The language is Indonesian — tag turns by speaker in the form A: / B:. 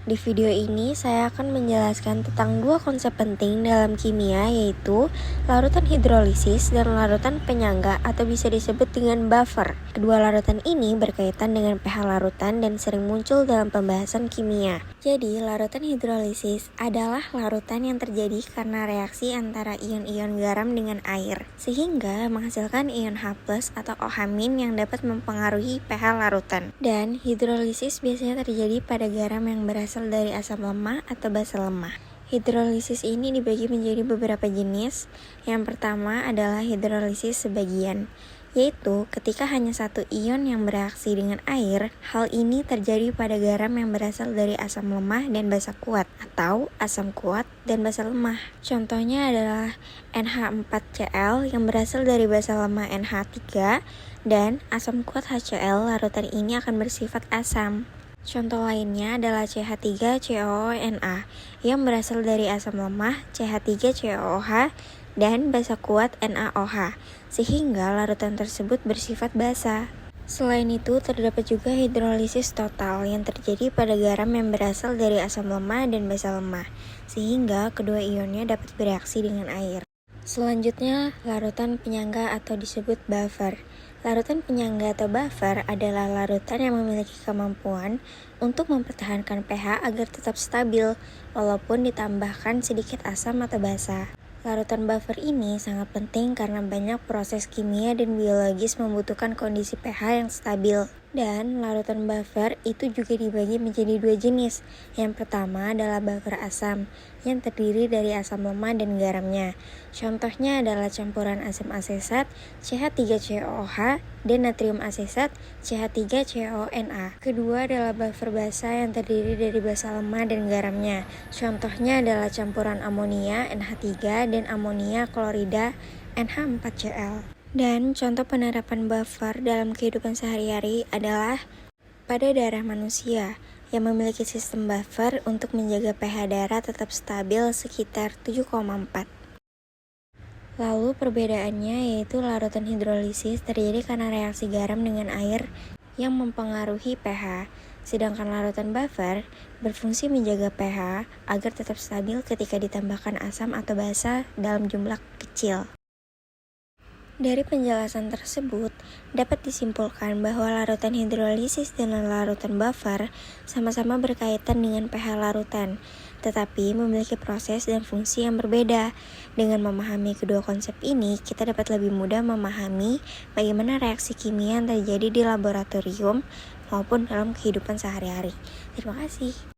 A: Di video ini saya akan menjelaskan tentang dua konsep penting dalam kimia, yaitu larutan hidrolisis dan larutan penyangga atau bisa disebut dengan buffer. Kedua larutan ini berkaitan dengan pH larutan dan sering muncul dalam pembahasan kimia. Jadi, larutan hidrolisis adalah larutan yang terjadi karena reaksi antara ion-ion garam dengan air, sehingga menghasilkan ion H+ atau OH- yang dapat mempengaruhi pH larutan. Dan hidrolisis biasanya terjadi pada garam yang berasal dari asam lemah atau basa lemah. Hidrolisis ini dibagi menjadi beberapa jenis. Yang pertama adalah hidrolisis sebagian, yaitu ketika hanya satu ion yang bereaksi dengan air. Hal ini terjadi pada garam yang berasal dari asam lemah dan basa kuat, atau asam kuat dan basa lemah. Contohnya adalah NH4Cl yang berasal dari basa lemah NH3 dan asam kuat HCl. Larutan ini akan bersifat asam. Contoh lainnya adalah CH3COONA yang berasal dari asam lemah CH3COOH dan basa kuat NaOH, sehingga larutan tersebut bersifat basa. Selain itu, terdapat juga hidrolisis total yang terjadi pada garam yang berasal dari asam lemah dan basa lemah, sehingga kedua ionnya dapat bereaksi dengan air. Selanjutnya, larutan penyangga atau disebut buffer. Larutan penyangga atau buffer adalah larutan yang memiliki kemampuan untuk mempertahankan pH agar tetap stabil, walaupun ditambahkan sedikit asam atau basa. Larutan buffer ini sangat penting karena banyak proses kimia dan biologis membutuhkan kondisi pH yang stabil. Dan larutan buffer itu juga dibagi menjadi dua jenis. Yang pertama adalah buffer asam, yang terdiri dari asam lemah dan garamnya. Contohnya adalah campuran asam asesat CH3COOH dan natrium asesat CH3CONA. Kedua adalah buffer basa yang terdiri dari basa lemah dan garamnya. Contohnya adalah campuran amonia NH3 dan amonia klorida NH4Cl. Dan contoh penerapan buffer dalam kehidupan sehari-hari adalah pada darah manusia yang memiliki sistem buffer untuk menjaga pH darah tetap stabil sekitar 7,4. Lalu perbedaannya yaitu larutan hidrolisis terjadi karena reaksi garam dengan air yang mempengaruhi pH, sedangkan larutan buffer berfungsi menjaga pH agar tetap stabil ketika ditambahkan asam atau basa dalam jumlah kecil. Dari penjelasan tersebut, dapat disimpulkan bahwa larutan hidrolisis dan larutan buffer sama-sama berkaitan dengan pH larutan, tetapi memiliki proses dan fungsi yang berbeda. Dengan memahami kedua konsep ini, kita dapat lebih mudah memahami bagaimana reaksi kimia yang terjadi di laboratorium maupun dalam kehidupan sehari-hari. Terima kasih.